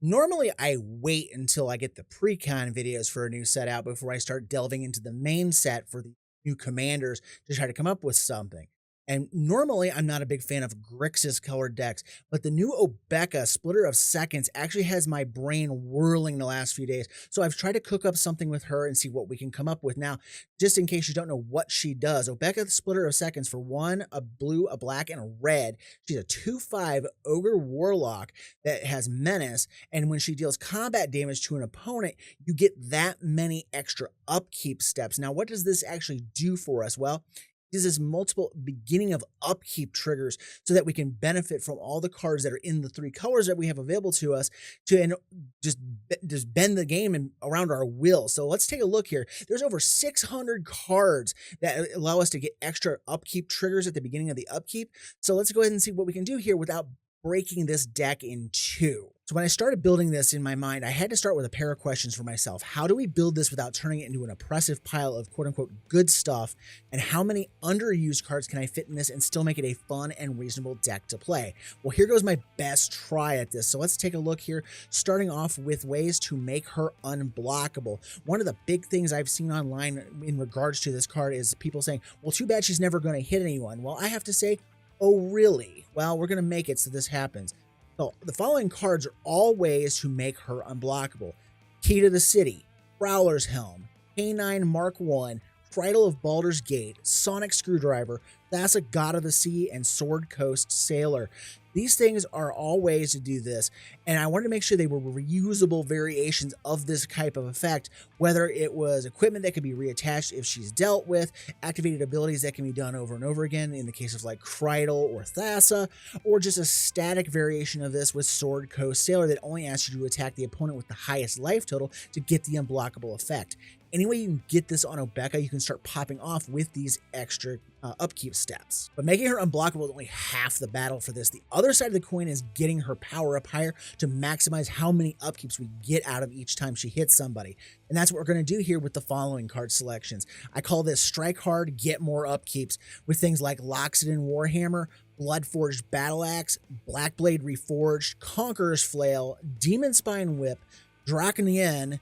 Normally, I wait until I get the pre-con videos for a new set out before I start delving into the main set for the new commanders to try to come up with something. And normally, I'm not a big fan of Grixis colored decks, but the new Obeka Splitter of Seconds actually has my brain whirling the last few days. So I've tried to cook up something with her and see what we can come up with. Now, just in case you don't know what she does, Obeka the Splitter of Seconds, for one, a blue, a black, and a red. She's a 2/5 Ogre Warlock that has Menace, and when she deals combat damage to an opponent, you get that many extra upkeep steps. Now, what does this actually do for us? Well, gives us multiple beginning of upkeep triggers so that we can benefit from all the cards that are in the three colors that we have available to us to just bend the game and around our will. So let's take a look here. There's over 600 cards that allow us to get extra upkeep triggers at the beginning of the upkeep. So let's go ahead and see what we can do here without breaking this deck in two. So when I started building this in my mind, I had to start with a pair of questions for myself. How do we build this without turning it into an oppressive pile of quote unquote good stuff? And how many underused cards can I fit in this and still make it a fun and reasonable deck to play? Well, here goes my best try at this. So let's take a look here, starting off with ways to make her unblockable. One of the big things I've seen online in regards to this card is people saying, well, too bad she's never going to hit anyone. Well, I have to say, oh, really? Well, we're going to make it so this happens. So the following cards are all ways to make her unblockable. Key to the City, Prowler's Helm, K9 Mark I, Cradle of Baldur's Gate, Sonic Screwdriver, Thassa God of the Sea, and Sword Coast Sailor. These things are all ways to do this, and I wanted to make sure they were reusable variations of this type of effect, whether it was equipment that could be reattached if she's dealt with, activated abilities that can be done over and over again in the case of like Cridle or Thassa, or just a static variation of this with Sword Coast Sailor that only asks you to attack the opponent with the highest life total to get the unblockable effect. Any way you can get this on Obeka, you can start popping off with these extra upkeep steps. But making her unblockable is only half the battle for this. The other side of the coin is getting her power up higher to maximize how many upkeeps we get out of each time she hits somebody. And that's what we're going to do here with the following card selections. I call this Strike Hard, Get More Upkeeps with things like Loxodon Warhammer, Bloodforged Battle Axe, Blackblade Reforged, Conqueror's Flail, Demon Spine Whip, Draconian,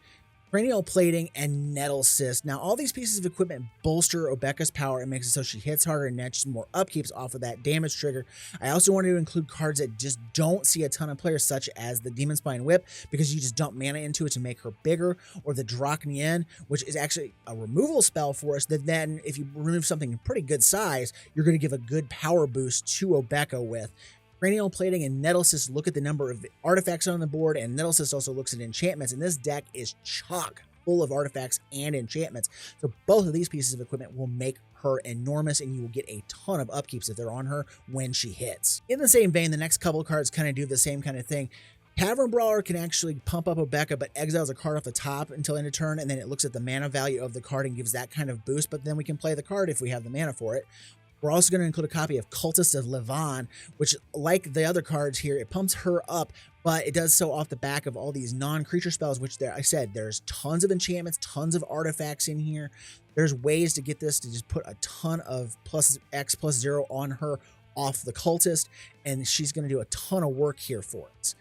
Cranial Plating, and Nettle Cyst. Now, all these pieces of equipment bolster Obeka's power and makes it so she hits harder and nets more upkeeps off of that damage trigger. I also wanted to include cards that just don't see a ton of players, such as the Demon Spine Whip, because you just dump mana into it to make her bigger, or the Draconian, which is actually a removal spell for us that then, if you remove something in pretty good size, you're going to give a good power boost to Obeka with. Cranial Plating and Nettle Cyst look at the number of artifacts on the board, and Nettle Cyst also looks at enchantments, and this deck is chock full of artifacts and enchantments. So both of these pieces of equipment will make her enormous, and you will get a ton of upkeeps if they're on her when she hits. In the same vein, the next couple of cards kind of do the same kind of thing. Tavern Brawler can actually pump up Obeka, but exiles a card off the top until end of turn, and then it looks at the mana value of the card and gives that kind of boost, but then we can play the card if we have the mana for it. We're also going to include a copy of Cultist of Levan, which, like the other cards here, it pumps her up, but it does so off the back of all these non-creature spells, which I said, there's tons of enchantments, tons of artifacts in here. There's ways to get this to just put a ton of plus X plus 0 on her off the Cultist, and she's going to do a ton of work here for us.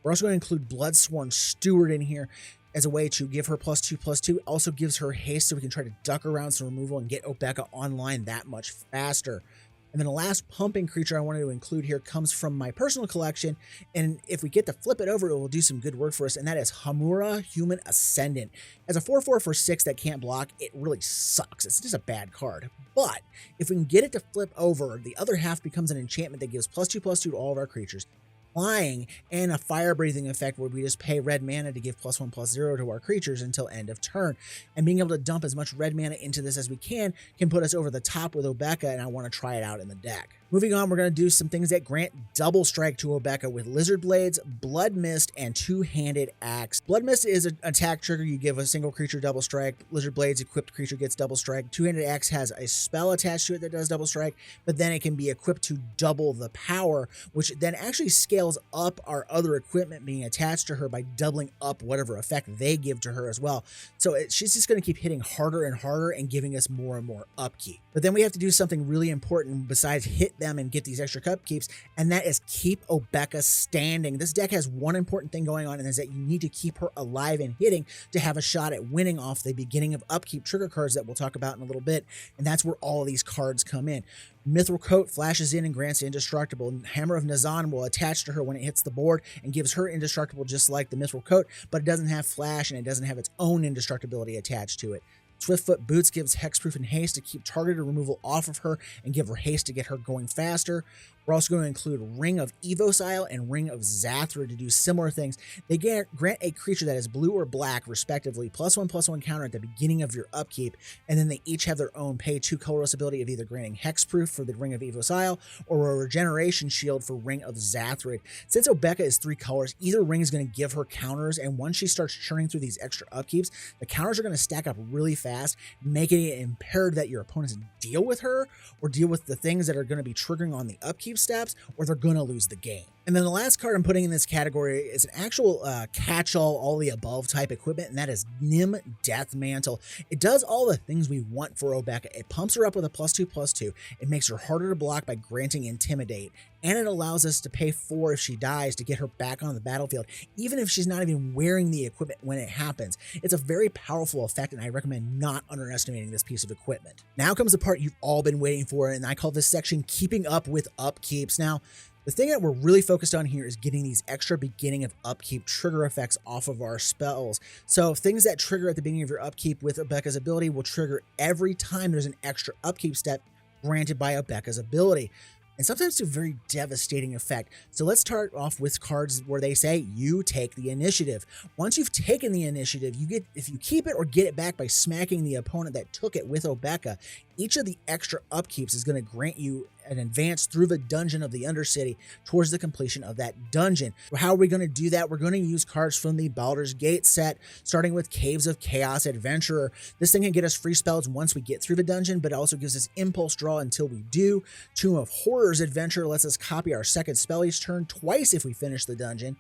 We're also going to include Bloodsworn Steward in here as a way to give her +2/+2. Also gives her haste so we can try to duck around some removal and get Obeka online that much faster. And then the last pumping creature I wanted to include here comes from my personal collection, and if we get to flip it over, it will do some good work for us, and that is Hamura, Human Ascendant. As a 4/4 for 6 that can't block, it really sucks. It's just a bad card. But if we can get it to flip over, the other half becomes an enchantment that gives +2/+2 to all of our creatures, flying, and a fire breathing effect where we just pay red mana to give +1/+0 to our creatures until end of turn. And being able to dump as much red mana into this as we can put us over the top with Obeka, and I want to try it out in the deck. Moving on, we're going to do some things that grant double strike to Obeka with Lizard Blades, Blood Mist, and Two-Handed Axe. Blood Mist is an attack trigger. You give a single creature double strike. Lizard Blades, equipped creature gets double strike. Two-Handed Axe has a spell attached to it that does double strike, but then it can be equipped to double the power, which then actually scales up our other equipment being attached to her by doubling up whatever effect they give to her as well. So she's just going to keep hitting harder and harder and giving us more and more upkeep. But then we have to do something really important besides hit them and get these extra upkeeps, and that is keep Obeka standing. This deck has one important thing going on, and is that you need to keep her alive and hitting to have a shot at winning off the beginning of upkeep trigger cards that we'll talk about in a little bit, and that's where all of these cards come in. Mithril Coat flashes in and grants Indestructible. Hammer of Nazan will attach to her when it hits the board and gives her Indestructible just like the Mithril Coat, but it doesn't have flash and it doesn't have its own indestructibility attached to it. Swiftfoot Boots gives Hexproof and Haste to keep targeted removal off of her and give her haste to get her going faster. We're also going to include Ring of Evocile and Ring of Zathra to do similar things. They grant a creature that is blue or black, respectively, +1/+1 counter at the beginning of your upkeep, and then they each have their own pay 2 colorless ability of either granting Hexproof for the Ring of Evocile or a Regeneration Shield for Ring of Zathra. Since Obeka is 3 colors, either ring is going to give her counters, and once she starts churning through these extra upkeeps, the counters are going to stack up really fast, making it imperative that your opponents deal with her or deal with the things that are going to be triggering on the upkeep steps, or they're going to lose the game. And then the last card I'm putting in this category is an actual catch-all, all the above type equipment, and that is Nim Death Mantle. It does all the things we want for Obeka. It pumps her up with a +2/+2. It makes her harder to block by granting Intimidate, and it allows us to pay 4 if she dies to get her back on the battlefield, even if she's not even wearing the equipment when it happens. It's a very powerful effect, and I recommend not underestimating this piece of equipment. Now comes the part you've all been waiting for, and I call this section Keeping Up with Upkeeps. Now, the thing that we're really focused on here is getting these extra beginning of upkeep trigger effects off of our spells. So things that trigger at the beginning of your upkeep with Obeka's ability will trigger every time there's an extra upkeep step granted by Obeka's ability, and sometimes to a very devastating effect. So let's start off with cards where they say you take the initiative. Once you've taken the initiative, you get, if you keep it or get it back by smacking the opponent that took it with Obeka, each of the extra upkeeps is going to grant you an advance through the dungeon of the Undercity towards the completion of that dungeon. How are we going to do that? We're going to use cards from the Baldur's Gate set, starting with Caves of Chaos Adventurer. This thing can get us free spells once we get through the dungeon, but it also gives us impulse draw until we do. Tomb of Horrors Adventure lets us copy our second spell each turn twice if we finish the dungeon.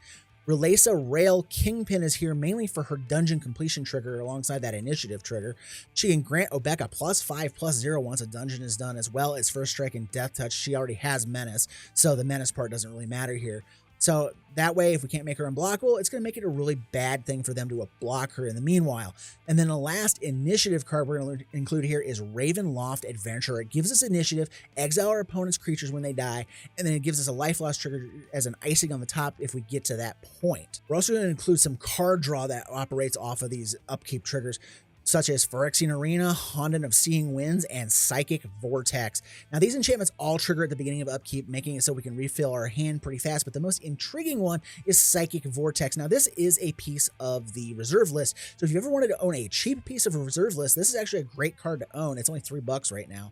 Relasa Rail Kingpin is here mainly for her dungeon completion trigger alongside that initiative trigger. She can grant Obeka +5/+0 once a dungeon is done, as well as First Strike and Death Touch. She already has Menace, so the Menace part doesn't really matter here. So that way, if we can't make her unblockable, it's going to make it a really bad thing for them to block her in the meanwhile. And then the last initiative card we're going to include here is Ravenloft Adventurer. It gives us initiative, exile our opponent's creatures when they die, and then it gives us a life loss trigger as an icing on the top if we get to that point. We're also going to include some card draw that operates off of these upkeep triggers, such as Phyrexian Arena, Honden of Seeing Winds, and Psychic Vortex. Now, these enchantments all trigger at the beginning of upkeep, making it so we can refill our hand pretty fast, but the most intriguing one is Psychic Vortex. Now, this is a piece of the reserve list, so if you ever wanted to own a cheap piece of a reserve list, this is actually a great card to own. It's only $3 right now.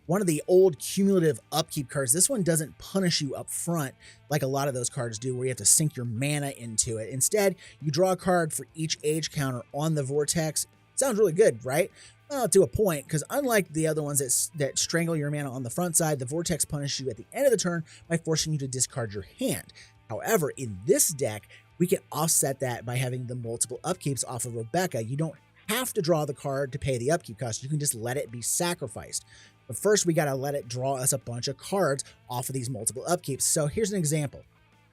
One of the old cumulative upkeep cards. This one doesn't punish you up front like a lot of those cards do, where you have to sink your mana into it. Instead, you draw a card for each age counter on the Vortex. Sounds really good, right? Well, to a point, because unlike the other ones that strangle your mana on the front side, the Vortex punishes you at the end of the turn by forcing you to discard your hand. However, in this deck, we can offset that by having the multiple upkeeps off of Obeka. You don't have to draw the card to pay the upkeep cost. You can just let it be sacrificed. But first, we got to let it draw us a bunch of cards off of these multiple upkeeps. So here's an example.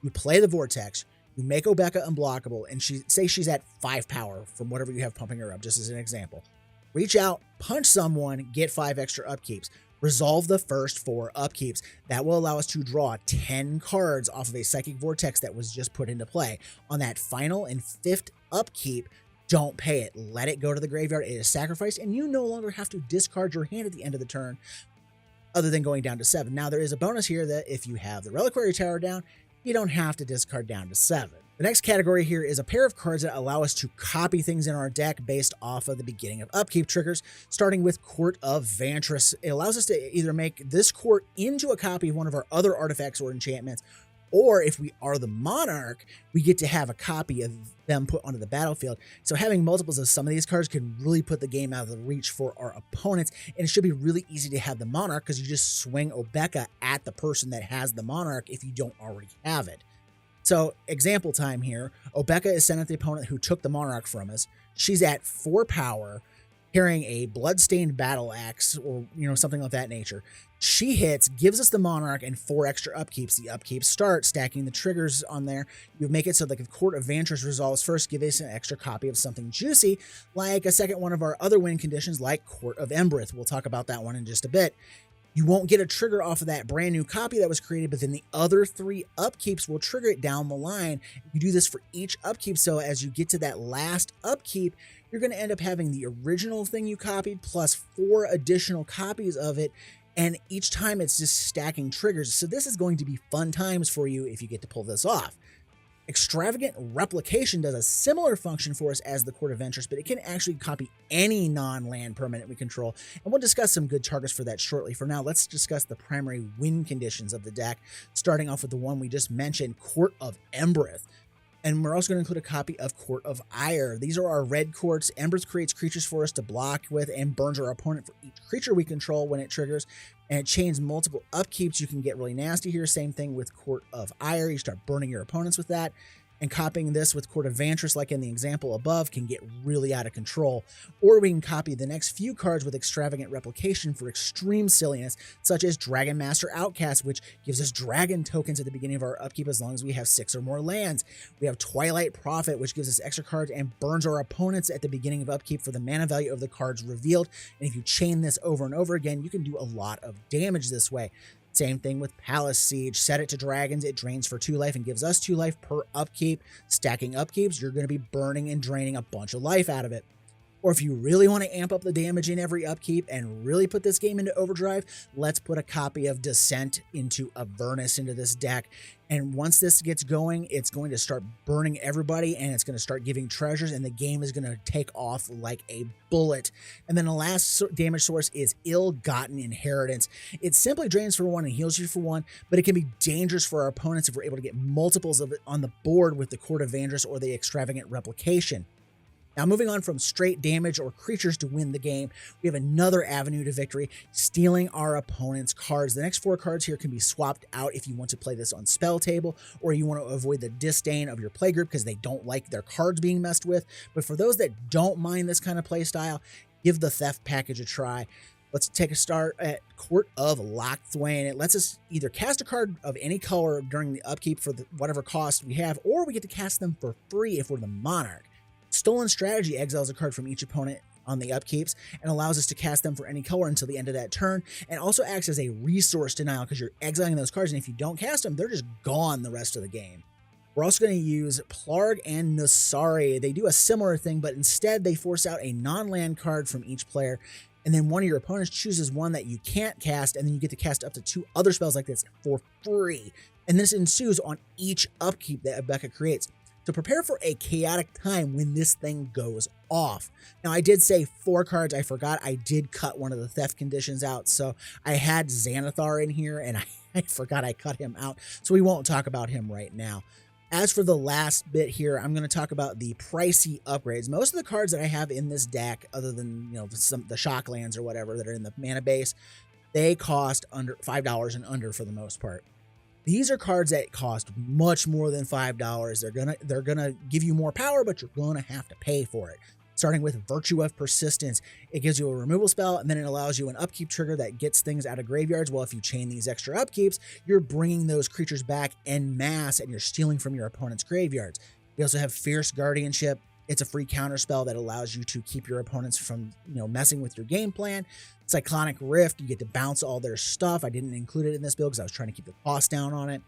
You play the Vortex, you make Obeka unblockable, and say she's at 5 power from whatever you have pumping her up, just as an example. Reach out, punch someone, get 5 extra upkeeps. Resolve the first 4 upkeeps. That will allow us to draw 10 cards off of a Psychic Vortex that was just put into play. On that final and 5th upkeep, don't pay it. Let it go to the graveyard. It is sacrificed, and you no longer have to discard your hand at the end of the turn, other than going down to 7. Now, there is a bonus here that if you have the Reliquary Tower down, you don't have to discard down to 7. The next category here is a pair of cards that allow us to copy things in our deck based off of the beginning of upkeep triggers, starting with Court of Vantress. It allows us to either make this court into a copy of one of our other artifacts or enchantments, or if we are the Monarch, we get to have a copy of them put onto the battlefield. So having multiples of some of these cards can really put the game out of the reach for our opponents, and it should be really easy to have the Monarch because you just swing Obeka at the person that has the Monarch if you don't already have it. So example time here, Obeka is sent at the opponent who took the Monarch from us. She's at 4 power. carrying a bloodstained battle axe or something of that nature. She hits, gives us the Monarch and 4 extra upkeeps. The upkeeps start stacking the triggers on there. You make it so that the Court of Vantress resolves first, give us an extra copy of something juicy, like a second one of our other win conditions, like Court of Embereth. We'll talk about that one in just a bit. You won't get a trigger off of that brand new copy that was created, but then the other 3 upkeeps will trigger it down the line. You do this for each upkeep, so as you get to that last upkeep, you're going to end up having the original thing you copied plus 4 additional copies of it, and each time it's just stacking triggers. So this is going to be fun times for you if you get to pull this off. Extravagant Replication does a similar function for us as the Court of Ventress, but it can actually copy any non-land permanent we control, and we'll discuss some good targets for that shortly. For now, let's discuss the primary win conditions of the deck, starting off with the one we just mentioned, Court of Embereth. And we're also going to include a copy of Court of Ire. These are our red courts. Embereth creates creatures for us to block with and burns our opponent for each creature we control when it triggers. And it chains multiple upkeeps. You can get really nasty here. Same thing with Court of Ire. You start burning your opponents with that. And copying this with Court of Vantress, like in the example above, can get really out of control. Or we can copy the next few cards with Extravagant Replication for extreme silliness, such as Dragon Master Outcast, which gives us dragon tokens at the beginning of our upkeep as long as we have 6 or more lands. We have Twilight Prophet, which gives us extra cards and burns our opponents at the beginning of upkeep for the mana value of the cards revealed. And if you chain this over and over again, you can do a lot of damage this way. Same thing with Palace Siege. Set it to dragons, it drains for 2 life and gives us 2 life per upkeep. Stacking upkeeps, you're going to be burning and draining a bunch of life out of it. Or if you really want to amp up the damage in every upkeep and really put this game into overdrive, let's put a copy of Descent into Avernus into this deck. And once this gets going, it's going to start burning everybody and it's going to start giving treasures and the game is going to take off like a bullet. And then the last damage source is Ill-Gotten Inheritance. It simply drains for 1 and heals you for 1, but it can be dangerous for our opponents if we're able to get multiples of it on the board with the Court of Vantress or the Extravagant Replication. Now, moving on from straight damage or creatures to win the game, we have another avenue to victory, stealing our opponent's cards. The next 4 cards here can be swapped out if you want to play this on spell table, or you want to avoid the disdain of your play group because they don't like their cards being messed with. But for those that don't mind this kind of play style, give the theft package a try. Let's take a start at Court of Locthwain. It lets us either cast a card of any color during the upkeep for whatever cost we have, or we get to cast them for free if we're the Monarch. Stolen Strategy exiles a card from each opponent on the upkeeps and allows us to cast them for any color until the end of that turn, and also acts as a resource denial because you're exiling those cards, and if you don't cast them, they're just gone the rest of the game. We're also going to use Plarg and Nusari. They do a similar thing, but instead they force out a non-land card from each player, and then one of your opponents chooses one that you can't cast, and then you get to cast up to 2 other spells like this for free. And this ensues on each upkeep that Obeka creates. So prepare for a chaotic time when this thing goes off. Now, I did say 4 cards. I forgot I did cut one of the theft conditions out. So I had Xanathar in here, and I forgot I cut him out. So we won't talk about him right now. As for the last bit here, I'm going to talk about the pricey upgrades. Most of the cards that I have in this deck, other than the shock lands or whatever that are in the mana base, they cost under $5 and under for the most part. These are cards that cost much more than $5. They're gonna give you more power, but you're gonna have to pay for it. Starting with Virtue of Persistence, it gives you a removal spell, and then it allows you an upkeep trigger that gets things out of graveyards. Well, if you chain these extra upkeeps, you're bringing those creatures back en masse, and you're stealing from your opponent's graveyards. We also have Fierce Guardianship. It's a free counter spell that allows you to keep your opponents from, messing with your game plan. Cyclonic Rift, you get to bounce all their stuff. I didn't include it in this build because I was trying to keep the cost down on it.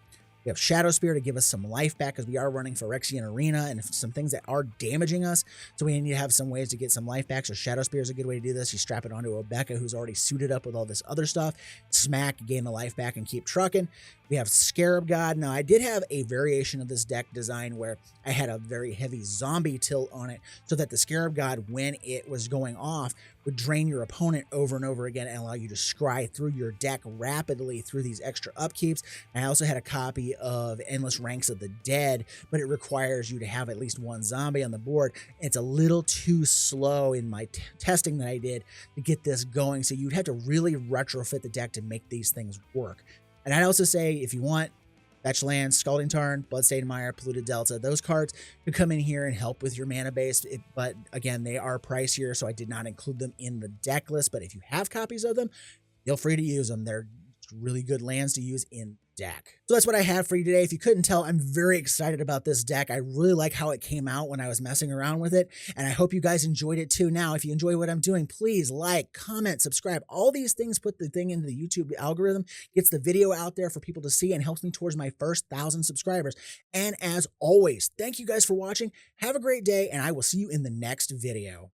We have Shadow Spear to give us some life back because we are running Phyrexian Arena and some things that are damaging us. So we need to have some ways to get some life back. So Shadow Spear is a good way to do this. You strap it onto Obeka, who's already suited up with all this other stuff. Smack, gain the life back and keep trucking. We have Scarab God. Now, I did have a variation of this deck design where I had a very heavy zombie tilt on it so that the Scarab God, when it was going off, would drain your opponent over and over again and allow you to scry through your deck rapidly through these extra upkeeps. And I also had a copy of Endless Ranks of the Dead, but it requires you to have at least 1 zombie on the board. It's a little too slow in my testing that I did to get this going, so you'd have to really retrofit the deck to make these things work. And I'd also say, if you want Fetch Land, Scalding Tarn, Bloodstained Mire, Polluted Delta. Those cards could come in here and help with your mana base, but again, they are pricier, so I did not include them in the deck list. But if you have copies of them, feel free to use them. They're really good lands to use in deck. So that's what I have for you today. If you couldn't tell, I'm very excited about this deck. I really like how it came out when I was messing around with it, and I hope you guys enjoyed it too. Now, if you enjoy what I'm doing, please like, comment, subscribe. All these things put the thing into the YouTube algorithm, gets the video out there for people to see, and helps me towards my first 1,000 subscribers. And as always, thank you guys for watching. Have a great day, and I will see you in the next video.